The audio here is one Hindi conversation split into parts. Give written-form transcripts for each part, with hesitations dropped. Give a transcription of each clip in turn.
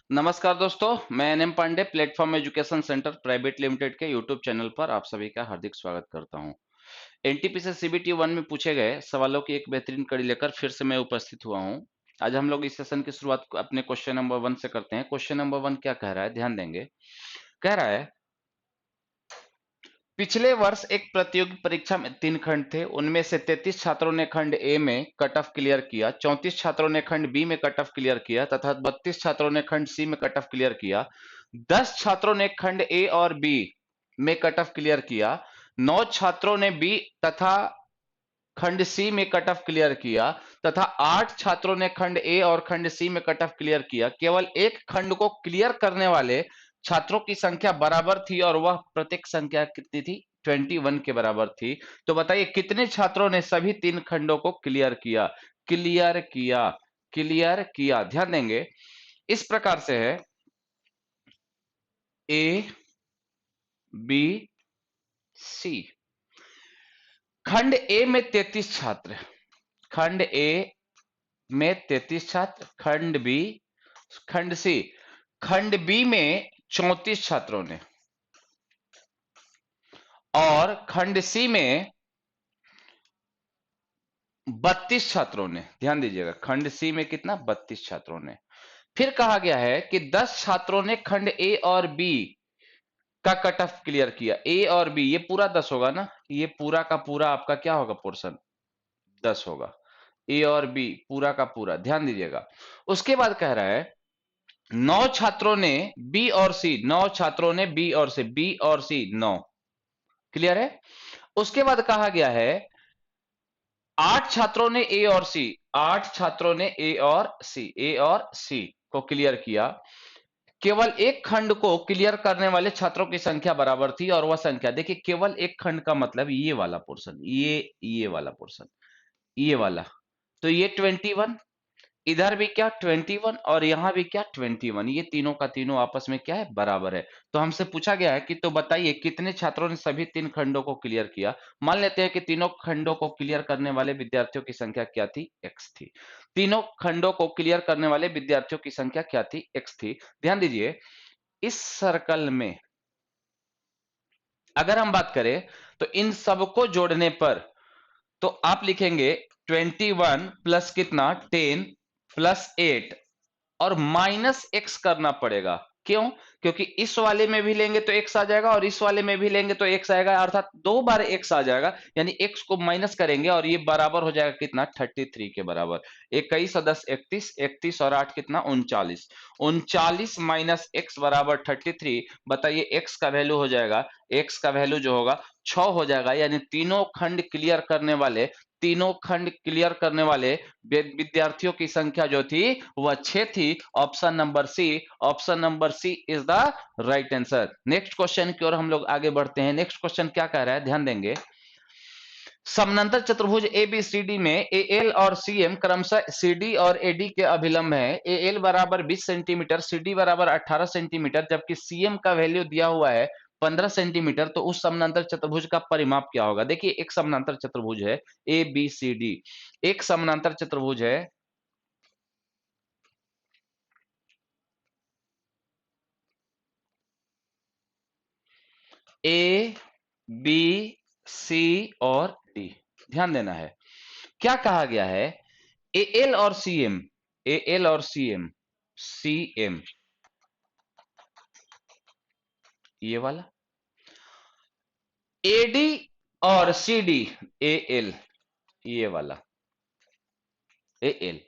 नमस्कार दोस्तों, मैं N M Pandey platform education centre private limited के यूट्यूब चैनल पर आप सभी का हार्दिक स्वागत करता हूं। एनटीपीसी सीबीटी 1 में पूछे गए सवालों की एक बेहतरीन कड़ी लेकर फिर से मैं उपस्थित हुआ हूं। आज हम लोग इस सेशन की शुरुआत अपने क्वेश्चन नंबर 1 से करते हैं। क्वेश्चन नंबर 1 क्या कह रहा है, ध्यान देंगे। कह रहा है, पिछले वर्ष एक प्रतियोगी परीक्षा में 3 खंड थे। उनमें से 33 छात्रों ने खंड ए में कट ऑफ क्लियर किया, 34 छात्रों ने खंड बी में कट ऑफ क्लियर किया तथा 32 छात्रों ने खंड सी में कट ऑफ क्लियर किया। 10 छात्रों ने खंड ए और बी में कट ऑफ क्लियर किया। 9 छात्रों ने बी तथा खंड सी में कट ऑफ क्लियर किया तथा 8 छात्रों ने खंड ए और खंड सी में कट ऑफ क्लियर किया। केवल एक खंड को क्लियर करने वाले छात्रों की संख्या बराबर थी और वह प्रत्येक संख्या कितनी थी? 21 के बराबर थी। तो बताइए कितने छात्रों ने सभी 3 खंडों को क्लियर किया? क्लियर किया, क्लियर किया। ध्यान देंगे, इस प्रकार से है ए बी सी। खंड ए में 33 छात्र, खंड ए में 33 छात्र, खंड बी, खंड सी, खंड बी में 34 छात्रों ने और खंड सी में 32 छात्रों ने। ध्यान दीजिएगा, खंड सी में कितना? 32 छात्रों ने। फिर कहा गया है कि 10 छात्रों ने खंड ए और बी का कट ऑफ क्लियर किया। ए और बी, ये पूरा 10 होगा ना, ये पूरा का पूरा आपका क्या होगा? पोर्शन 10 होगा। ए और बी पूरा का पूरा, ध्यान दीजिएगा। उसके बाद कह रहा है 9 छात्रों ने बी और सी, 9 छात्रों ने बी और सी, बी और सी 9। क्लियर है? उसके बाद कहा गया है 8 छात्रों ने ए और सी, 8 छात्रों ने ए और सी, ए और सी को क्लियर किया। केवल एक खंड को क्लियर करने वाले छात्रों की संख्या बराबर थी और वह संख्या, देखिए केवल एक खंड का मतलब ये वाला पोर्शन, ये वाला पोर्शन, ये वाला। तो ये 21, इधर भी क्या 21 और यहां भी क्या 21, ये तीनों का तीनों आपस में क्या है? बराबर है। तो हमसे पूछा गया है कि तो बताइए कितने छात्रों ने सभी 3 खंडों को क्लियर किया। मान लेते हैं कि तीनों खंडों को क्लियर करने वाले विद्यार्थियों की संख्या क्या थी? x थी। तीनों खंडों को क्लियर करने वाले विद्यार्थियों की संख्या क्या थी? x थी। ध्यान दीजिए, इस सर्कल में अगर हम बात करें तो इन सबको जोड़ने पर तो आप लिखेंगे 21 प्लस कितना? 10 प्लस 8 और माइनस एक्स करना पड़ेगा। क्यों? क्योंकि इस वाले में भी लेंगे तो एक्स आ जाएगा और इस वाले में भी लेंगे तो एक्स आएगा, अर्थात 2 बार एक्स आ जाएगा। यानी एक्स को माइनस करेंगे और ये बराबर हो जाएगा कितना? 33 के बराबर। 21 और 10 31, 31 और 8 कितना? 39। 39 माइनस एक्स बराबर 33। बताइए एक्स का वैल्यू हो जाएगा, एक्स का वैल्यू जो होगा 6 हो जाएगा। यानी तीनों खंड क्लियर करने वाले, तीनों खंड क्लियर करने वाले विद्यार्थियों की संख्या जो थी वह 6 थी। Option number C, option number C is the right answer. Next question की ओर हम लोग आगे बढ़ते हैं। नेक्स्ट क्वेश्चन क्या कह रहा है, ध्यान देंगे। समानांतर चतुर्भुज एबीसीडी में एएल और सीएम क्रमशः सीडी और एडी के अभिलंब है। एएल बराबर 20 सेंटीमीटर, सीडी बराबर 18 सेंटीमीटर, जबकि सीएम का वैल्यू दिया हुआ है 15 सेंटीमीटर। तो उस समानांतर चतुर्भुज का परिमाप क्या होगा? देखिए एक समानांतर चतुर्भुज है ए बी सी डी, एक समानांतर चतुर्भुज है ए बी सी और डी। ध्यान देना है, क्या कहा गया है? एएल और सीएम, एएल और सीएम, सीएम ये वाला, एडी और सीडी, एएल ये वाला, एएल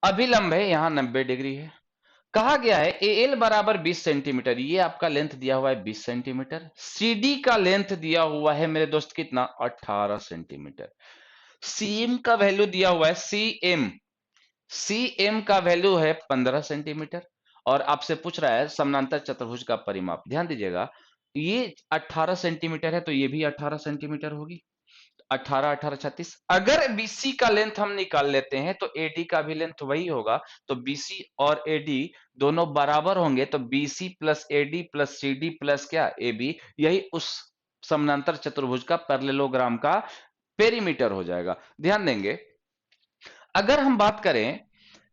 अभिलंब है, यहां 90 डिग्री है। कहा गया है एएल बराबर 20 सेंटीमीटर, ये आपका लेंथ दिया हुआ है 20 सेंटीमीटर। सीडी का लेंथ दिया हुआ है मेरे दोस्त कितना? 18 सेंटीमीटर। सीएम का वैल्यू दिया हुआ है, सीएम, सीएम का वैल्यू है 15 सेंटीमीटर और आपसे पूछ रहा है समानांतर चतुर्भुज का परिमाप। ध्यान दीजिएगा, ये 18 सेंटीमीटर है तो ये भी 18 सेंटीमीटर होगी। 18 18 36। अगर बीसी का लेंथ हम निकाल लेते हैं तो एडी का भी लेंथ वही होगा। तो बीसी और एडी दोनों बराबर होंगे तो BC plus AD plus CD plus क्या? एबी। यही उस समानांतर चतुर्भुज का पैरेललोग्राम का पेरीमीटर हो जाएगा। ध्यान देंगे, अगर हम बात करें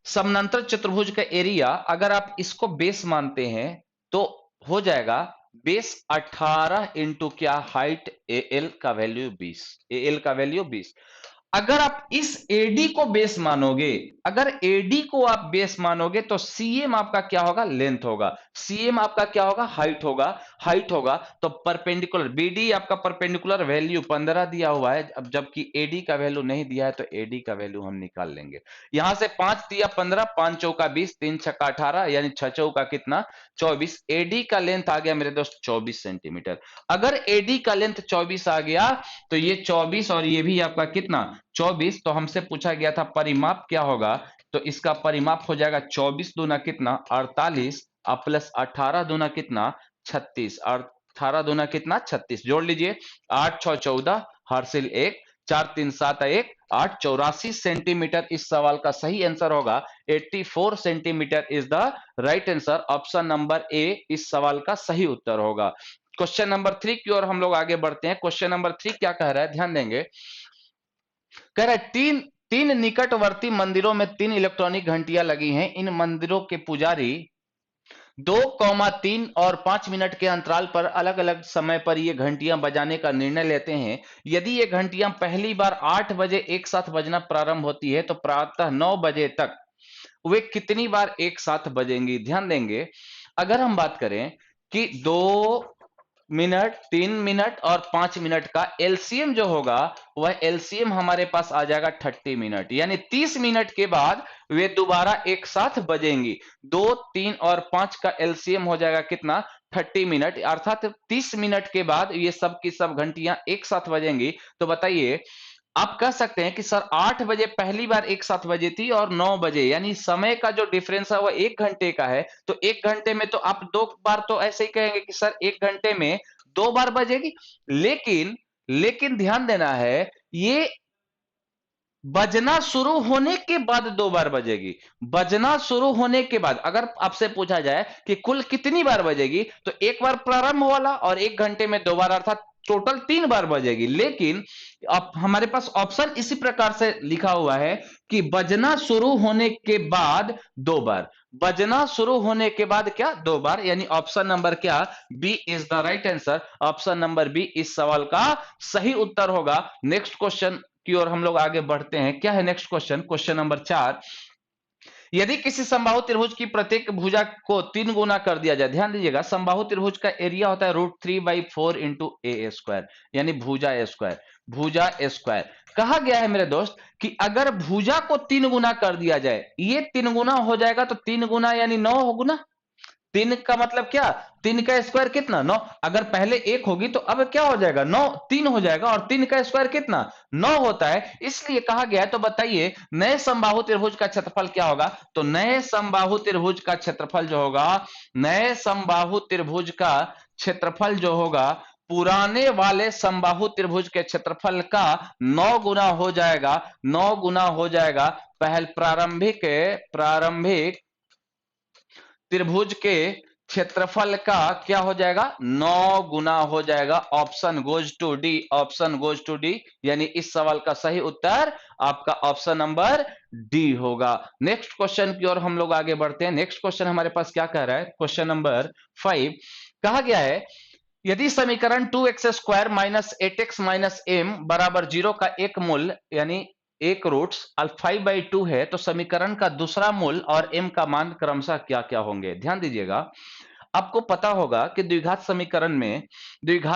समानांतर चतुर्भुज का एरिया अगर आप इसको बेस मानते हैं तो हो जाएगा बेस 18 इंटू क्या हाइट एल का वैल्यू 20, एल का वैल्यू 20। अगर आप इस एडी को बेस मानोगे, अगर एडी को आप बेस मानोगे तो सीएम आपका क्या होगा, लेंथ होगा, सीएम आपका क्या होगा, हाइट होगा, हाइट होगा। तो परपेंडिकुलर बीडी आपका परपेंडिकुलर वैल्यू 15 दिया हुआ है, अब जबकि एडी का वैल्यू नहीं दिया है तो एडी का वैल्यू हम निकाल लेंगे। यहां से 5 दिया 15, 5 चौका 20, 3 छक्का 18, यानी 6 चौका कितना 24। एडी का लेंथ आ गया मेरे दोस्त 24 सेंटीमीटर। अगर एडी का लेंथ 24 आ गया तो ये 24 और ये भी आपका कितना 24, तो हमसे पूछा गया था परिमाप क्या होगा, तो इसका परिमाप हो जाएगा 24 दूना कितना 48 प्लस 18 दूना कितना 36, 18 दूना कितना 36, जोड़ लीजिए 8 6 14, हासिल 1, 4 3 7 1 8, 84 सेंटीमीटर इस सवाल का सही आंसर होगा। 84 centimetre is the right answer. Option number A इस सवाल का सही उत्तर होगा। क्वेश्चन नंबर 3 की ओर हम लोग आगे बढ़ते हैं। क्वेश्चन नंबर 3 क्या कह रहा है, ध्यान देंगे। कह रहा है तीन निकटवर्ती मंदिरों में 3 इलेक्ट्रॉनिक घंटियां लगी हैं। इन मंदिरों के पुजारी 2, 3 और 5 मिनट के अंतराल पर अलग अलग समय पर ये घंटियां बजाने का निर्णय लेते हैं। यदि ये घंटियां पहली बार 8 बजे एक साथ बजना प्रारंभ होती है तो प्रातः 9 बजे तक वे कितनी बार एक साथ बजेंगी। ध्यान देंगे, अगर हम बात करें कि 2 मिनट, 3 मिनट और 5 मिनट का एलसीएम जो होगा वह एलसीएम हमारे पास आ जाएगा 30 मिनट, यानी 30 मिनट के बाद वे दोबारा एक साथ बजेंगी। 2, 3 और 5 का एलसीएम हो जाएगा कितना 30 मिनट, अर्थात 30 मिनट के बाद ये सब की सब घंटियां एक साथ बजेंगी। तो बताइए, आप कह सकते हैं कि सर 8 बजे पहली बार एक साथ बजी थी और 9 बजे, यानी समय का जो डिफरेंस है वो 1 घंटे का है। तो 1 घंटे में तो आप 2 बार तो ऐसे ही कहेंगे कि सर 1 घंटे में 2 बार बजेगी। लेकिन ध्यान देना है, ये बजना शुरू होने के बाद 2 बार बजेगी। बजना शुरू होने के बाद अगर आपसे पूछा जाए कि कुल कितनी बार बजेगी, तो एक बार प्रारंभ वाला और 1 घंटे में 2 बार, अर्थात टोटल 3 बार बजेगी। लेकिन अब हमारे पास ऑप्शन इसी प्रकार से लिखा हुआ है कि बजना शुरू होने के बाद 2 बार, बजना शुरू होने के बाद क्या 2 बार, यानी ऑप्शन नंबर क्या B is the right answer. Option number B इस सवाल का सही उत्तर होगा। नेक्स्ट क्वेश्चन की ओर हम लोग आगे बढ़ते हैं। क्या है नेक्स्ट क्वेश्चन, क्वेश्चन नंबर 4। यदि किसी समबाहु त्रिभुज की प्रत्येक भुजा को 3 गुना कर दिया जाए, ध्यान दीजिएगा समबाहु त्रिभुज का एरिया होता है √3/4 इंटू ए स्क्वायर, यानी भुजा ए स्क्वायर, भुजा ए स्क्वायर। कहा गया है मेरे दोस्त कि अगर भुजा को 3 गुना कर दिया जाए, ये 3 गुना हो जाएगा तो 3 गुना यानी 9 गुना। 3 का मतलब क्या, 3 का स्क्वायर कितना 9, अगर पहले 1 होगी तो अब क्या हो जाएगा 9, 3 हो जाएगा, और 3 का स्क्वायर कितना 9 होता है, इसलिए कहा गया है। तो बताइए नए समबाहु त्रिभुज का क्षेत्रफल क्या होगा, तो नए समबाहु त्रिभुज का क्षेत्रफल जो होगा, नए समबाहु त्रिभुज का क्षेत्रफल जो होगा पुराने वाले समबाहु त्रिभुज के क्षेत्रफल का 9 गुना हो जाएगा, 9 गुना हो जाएगा। प्रारंभिक त्रिभुज के क्षेत्रफल का क्या हो जाएगा 9 गुना हो जाएगा। Option goes to D, option goes to D, यानी इस सवाल का सही उत्तर आपका ऑप्शन नंबर डी होगा। नेक्स्ट क्वेश्चन की ओर हम लोग आगे बढ़ते हैं। नेक्स्ट क्वेश्चन हमारे पास क्या कह रहा है, क्वेश्चन नंबर 5। कहा गया है यदि समीकरण 2x² minus 8x minus m बराबर 0 का एक मूल यानी एक रूट्स 5/2 है, तो समीकरण का दूसरा मूल और m का मान क्रमशः क्या क्या होंगे। ध्यान दीजिएगा, आपको पता होगा कि द्विघात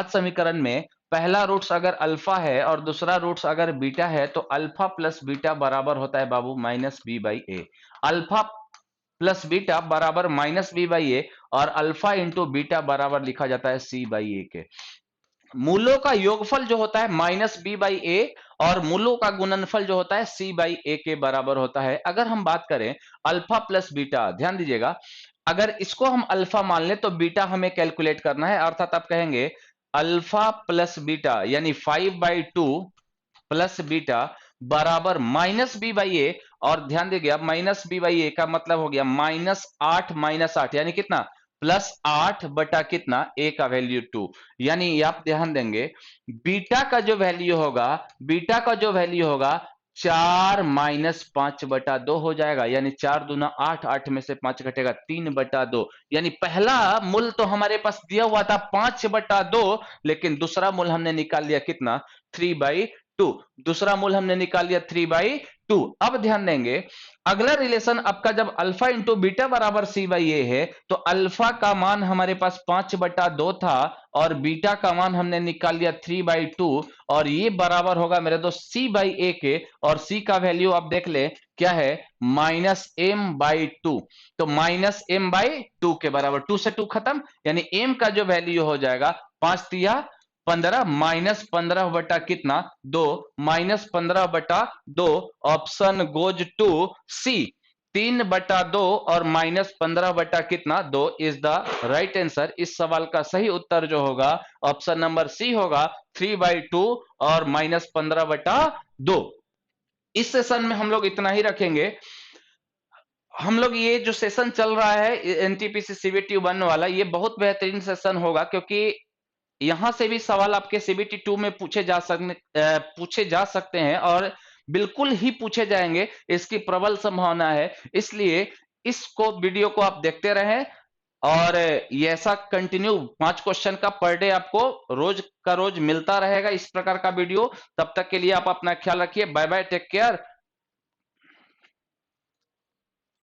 समीकरण में पहला रूट्स अगर अल्फा है और दूसरा रूट्स अगर बीटा है, तो अल्फा प्लस बीटा बराबर होता है बाबू -b/a। अल्फा प्लस बीटा बराबर -b/a और अल्फा इंटू बीटा बराबर लिखा जाता है c/a के। मूलों का योगफल जो होता है -b/a और मूलों का गुणनफल जो होता है c/a के बराबर होता है। अगर हम बात करें अल्फा प्लस बीटा, ध्यान दीजिएगा, अगर इसको हम अल्फा मान ले तो बीटा हमें कैलकुलेट करना है, अर्थात आप कहेंगे अल्फा प्लस बीटा यानी 5/2 प्लस बीटा बराबर -b/a, और ध्यान दीजिएगा -b/a का मतलब हो गया -8 यानी कितना +8 बटा कितना a का वैल्यू 2, यानी आप ध्यान देंगे बीटा का जो वैल्यू होगा 4 माइनस 5/2 हो जाएगा, यानी 4 दूना 8, 8 में से 5 घटेगा 3/2, यानी पहला मूल तो हमारे पास दिया हुआ था 5/2, लेकिन दूसरा मूल हमने निकाल लिया कितना, 3/2। दूसरा मूल हमने निकाल लिया 3/2। अब ध्यान देंगे, अगला रिलेशन आपका जब अल्फा इंटू बीटा बराबर सी बाई ए है, तो अल्फा का मान हमारे पास 5/2 था और बीटा का मान हमने निकाल लिया 3/2, और ये बराबर होगा मेरे दोस्त सी बाई ए के, और सी का वैल्यू आप देख ले क्या है, -m/2। तो -m/2 के बराबर, 2 से 2 खत्म, यानी m का जो वैल्यू हो जाएगा 5 तिया 15, -15 बटा कितना 2, -15/2, ऑप्शन गोज टू सी, 3/2 और -15 बटा कितना 2 इज द राइट आंसर। इस सवाल का सही उत्तर जो होगा ऑप्शन नंबर सी होगा, 3/2 और -15/2। इस सेशन में हम लोग इतना ही रखेंगे। हम लोग ये जो सेशन चल रहा है एनटीपीसी सीबीटी 1 वाला, ये बहुत बेहतरीन सेशन होगा, क्योंकि यहां से भी सवाल आपके सीबीटी 2 में पूछे जा सकते हैं, और बिल्कुल ही पूछे जाएंगे, इसकी प्रबल संभावना है। इसलिए इसको वीडियो को आप देखते रहें, और ये ऐसा कंटिन्यू 5 क्वेश्चन का पर डे आपको रोज का रोज मिलता रहेगा इस प्रकार का वीडियो। तब तक के लिए आप अपना ख्याल रखिए। Bye bye, take care.